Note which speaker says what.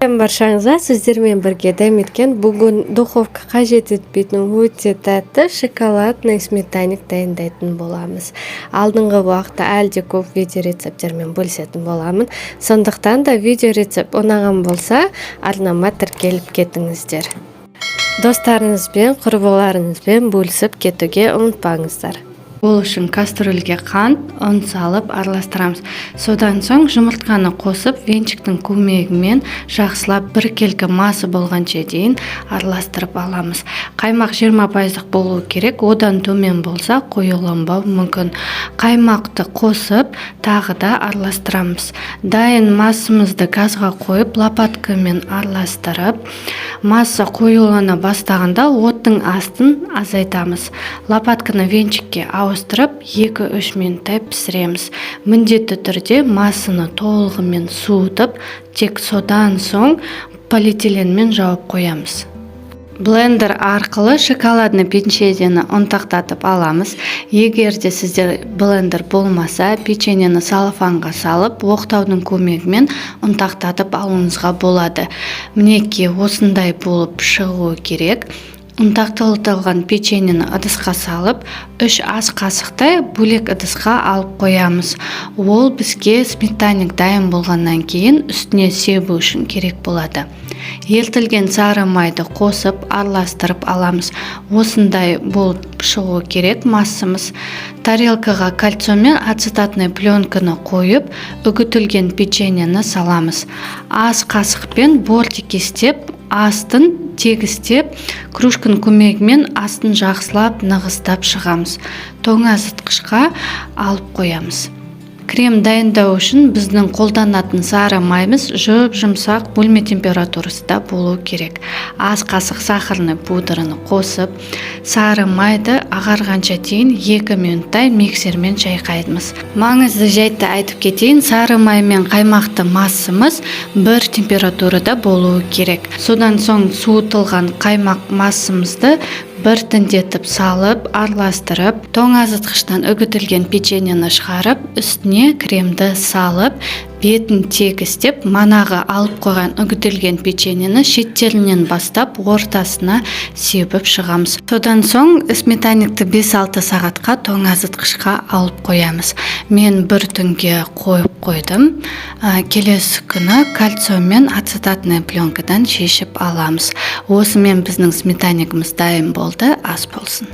Speaker 1: Баршаңызға сіздермен бірге дәметкен бүгін духовка қажет етпейтін өте тәтті шоколадный сметаник дайындайтын боламыз. Алдыңғы уақытта әлде көп видео рецептермен бөлісетін боламын. Сондықтан да видео рецепт ұнаған болса, арнама тіркеліп кетіңіздер. Достарыңызбен, құрбыларыңызбен бөлісіп кетуге ұмытпаңыздар. Бұл үшін кастрөлге қант, ұн салып араластырамыз. Содан соң жұмыртқаны қосып, венчиктің көмегімен жақсылап бір келкі масы болғанша дейін араластырып аламыз. Қаймақ 20% болуы керек, одан төмен болса қоюланбауы мүмкін. Қаймақты қосып, тағы да араластырамыз. Дайын массамызды газға қойып, лопаткамен араластырып, масса қоюлана бастағанда оттың астын азайтамыз. Лопатканы венчикке ауыстырып 2-3 минуттай пісіреміз. Міндетті түрде массаны толығымен суытып, тек содан соң полиэтиленмен жауып қоямыз. Блендер арқылы шоколадный печеньені ұнтақтатып аламыз. Егер де сізде блендер болмаса, печеньені салфанға салып, оқтаудың көмегімен ұнтақтатып алуыңызға болады. Мінекей осындай болып шығуы керек. Ұнтақталған печеньені ыдысқа салып, 3 ас қасықтай бөлек ыдысқа алып қоямыз. Ол бізге сметаник дайын болғаннан кейін үстіне себу үшін керек болады. Ертілген сары майды қосып, араластырып аламыз. Осындай болып шығу керек массамыз. Тарелкаға кальциямен ацетатный пленканы қойып, үгітілген печеньені саламыз. Ас қасықпен бортик істеп, астын тегістеп, кружканың көмегімен астын жақсылап нығыстап шығамыз. Тоңазытқышқа алып қоямыз. Крем дайындау үшін біздің қолданатын сары майымыз жұмсақ бөлме температурасында болу керек. Аз қасық сахарный пудраны қосып, сары майды ағарғанша дейін 2 минуттай миксермен шайқаймыз. Маңызды жайтты айтып кетейін, сары май мен қаймақты массамыз бір температурада болуы керек. Содан соң суытылған қаймақ массамызды біртіндетіп салып, араластырып, тоңазытқыштан үгітілген печеньені шығарып, үстіне кремді салып, бетін тегістеп, манағы алып қойған үгітілген печеньені шеттерінен бастап, ортасына себіп шығамыз. Содан соң сметаникті 5-6 сағатқа тоңазытқышқа алып қоямыз. Мен бір түнге қойып қойдым. Келесі күні кальциямен ацетатный пленкадан шешіп аламыз. Осымен біздің сметаникіміз дайын болды. Ас болсын.